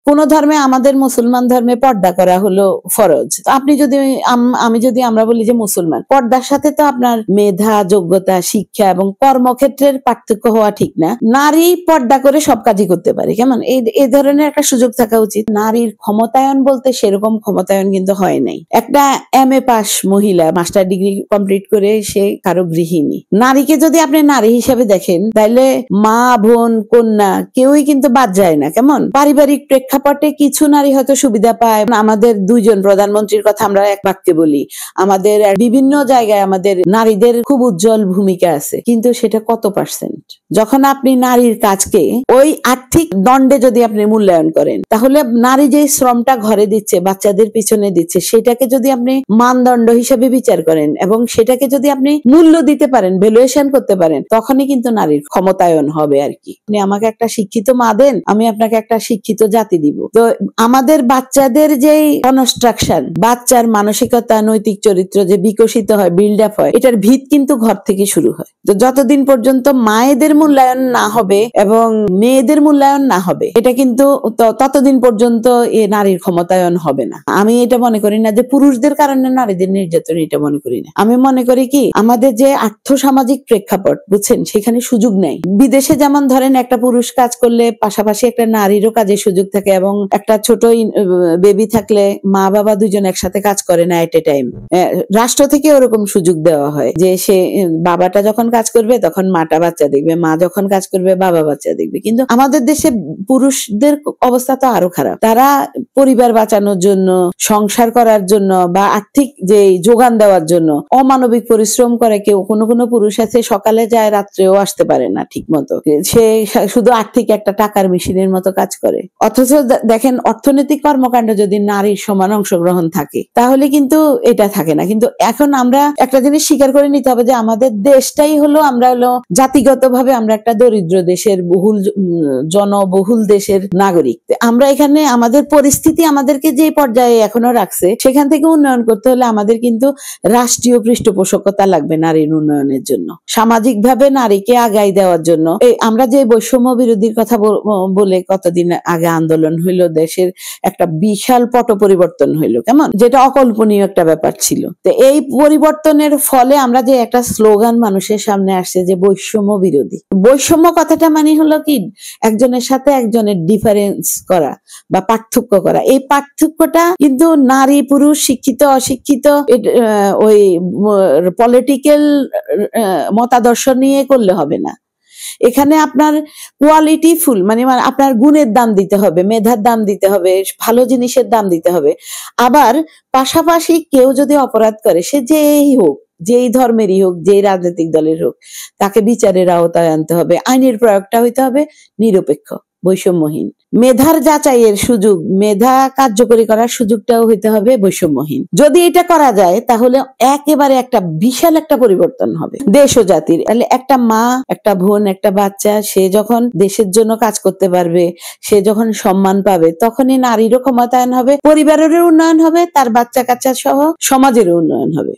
কোন ধর্মে, আমাদের মুসলমান ধর্মে পর্দা করা হলো ফরজ। আপনি যদি আমরা বলি যে মুসলমান, পর্দার সাথে তো আপনার মেধা, যোগ্যতা, শিক্ষা এবং কর্মক্ষেত্রের পার্থক্য হওয়া ঠিক না। নারী পর্দা করে সব কাজই করতে পারে, কেমন এই ধরনের একটা সুযোগ থাকা উচিত। নারীর ক্ষমতায়ন বলতে সেরকম ক্ষমতায়ন কিন্তু হয় নাই। একটা MA পাস মহিলা মাস্টার ডিগ্রি কমপ্লিট করে সে কারো গৃহিণী। নারীকে যদি আপনি নারী হিসেবে দেখেন, তাহলে মা, বোন, কন্যা কেউই কিন্তু বাদ যায় না। কেমন পারিবারিক প্রেক্ষাপটে কিছু নারী হয়তো সুবিধা পায়। আমাদের 2 জন প্রধানমন্ত্রীর কথা আমরা এক বাক্যে বলি, আমাদের বিভিন্ন জায়গায় আমাদের নারীদের খুব উজ্জ্বল ভূমিকা আছে, কিন্তু সেটা কত পার্সেন্ট? যখন আপনি নারীর কাজকে ওই আর্থিক দণ্ডে যদি আপনি মূল্যায়ন করেন, তাহলে নারী যে শ্রমটা ঘরে দিচ্ছে, বাচ্চাদের পিছনে দিচ্ছে, সেটাকে যদি আপনি মানদণ্ড হিসেবে বিচার করেন এবং সেটাকে যদি আপনি মূল্য দিতে পারেন, ভ্যালুয়েশন করতে পারেন, তখনই কিন্তু নারীর ক্ষমতায়ন হবে আর কি। আপনি আমাকে একটা শিক্ষিত মা দেন, আমি আপনাকে একটা শিক্ষিত জাতি দিব। তো আমাদের বাচ্চাদের যে কনস্ট্রাকশন, বাচ্চার মানসিকতা, নৈতিক চরিত্র যে বিকশিত হয়, বিল্ড আপ হয়, এটার ভিত কিন্তু ঘর থেকে শুরু হয়। তো যতদিন পর্যন্ত মায়েদের মূল্যায়ন না হবে এবং মেয়েদের মূল্যায়ন না হবে, এটা কিন্তু ততদিন পর্যন্ত এ নারীর ক্ষমতায়ন হবে না। আমি এটা মনে করি না যে পুরুষদের কারণে নারীদের নির্যাতন, এটা মনে করি না। আমি মনে করি কি, আমাদের যে আর্থসামাজিক প্রেক্ষাপট, বুঝছেন, সেখানে সুযোগ নেই। বিদেশে যেমন ধরেন একটা পুরুষ কাজ করলে পাশাপাশি একটা নারীরও কাজের সুযোগ থাকে, এবং একটা ছোট বেবি থাকলে মা বাবা দুজন একসাথে কাজ করে না এট এ টাইম। রাষ্ট্র থেকে ওরকম সুযোগ দেওয়া হয় যে সে বাবাটা যখন কাজ করবে তখন মাটা বাচ্চা দেখবে, মা যখন কাজ করবে বাবা বাচ্চা দেখবে। কিন্তু আমাদের দেশে পুরুষদের অবস্থা তো আরো খারাপ। তারা পরিবার বাঁচানোর জন্য, সংসার করার জন্য বা আর্থিক যে যোগান দেওয়ার জন্য অমানবিক পরিশ্রম করে। কেউ কোনো পুরুষ আছে সকালে যায়, রাত্রেও আসতে পারে না ঠিক মতো, সে শুধু আর্থিক একটা টাকার মেশিনের মতো কাজ করে। অথচ দেখেন, অর্থনৈতিক কর্মকাণ্ড যদি নারীর সমান অংশগ্রহণ থাকে, তাহলে কিন্তু এটা থাকে না। কিন্তু এখন আমরা একটা জিনিস স্বীকার করে নিতে হবে যে আমাদের দেশটাই হলো, আমরা হলো জাতিগতভাবে আমরা একটা দরিদ্র দেশের, জনবহুল দেশের নাগরিক। আমরা এখানে আমাদের পরিস্থিতি আমাদেরকে যে পর্যায়ে এখনো রাখছে, সেখান থেকে উন্নয়ন করতে হলে আমাদের কিন্তু রাষ্ট্রীয় পৃষ্ঠপোষকতা লাগবে নারীর উন্নয়নের জন্য, সামাজিকভাবে নারীকে আগাই দেওয়ার জন্য। আমরা যে বৈষম্য বিরোধীর কথা বলে কতদিন আগে আন্দোলন হইলো, দেশের একটা বিশাল পট পরিবর্তন হইলো, কেমন, যেটা অকল্পনীয় একটা ব্যাপার ছিল। তো এই পরিবর্তনের ফলে আমরা যে একটা স্লোগান মানুষের সামনে আসছে যে বৈষম্য বিরোধী। বৈষম্য কথাটা মানে হলো কি, একজনের সাথে একজনের ডিফারেন্স করা বা পার্থক্য করা। এই পার্থক্যটা কিন্তু নারী পুরুষ, শিক্ষিত অশিক্ষিত, ওই পলিটিক্যাল মতাদর্শ নিয়ে করলে হবে না। এখানে আপনার কোয়ালিটি ফুল, মানে আপনার গুণের দাম দিতে হবে, মেধার দাম দিতে হবে, ভালো জিনিসের দাম দিতে হবে। আবার পাশাপাশি কেউ যদি অপরাধ করে, সে যেই হোক, যেই ধর্মেরই হোক, যেই রাজনৈতিক দলের হোক, তাকে বিচারের আওতায় আনতে হবে। আইনের প্রয়োগটা হইতে হবে নিরপেক্ষ, বৈষম্যহীন। মেধার যাচাইয়ের সুযোগ, মেধা কার্যকরী করার সুযোগটাও হইতে হবে বৈষম্যহীন। যদি এটা করা যায়, তাহলে একেবারে একটা বিশাল একটা পরিবর্তন হবে দেশ ও জাতির। তাহলে একটা মা, একটা বোন, একটা বাচ্চা, সে যখন দেশের জন্য কাজ করতে পারবে, সে যখন সম্মান পাবে, তখনই নারীরও ক্ষমতায়ন হবে, পরিবারেরও উন্নয়ন হবে, তার বাচ্চা কাচ্চা সহ সমাজেরও উন্নয়ন হবে।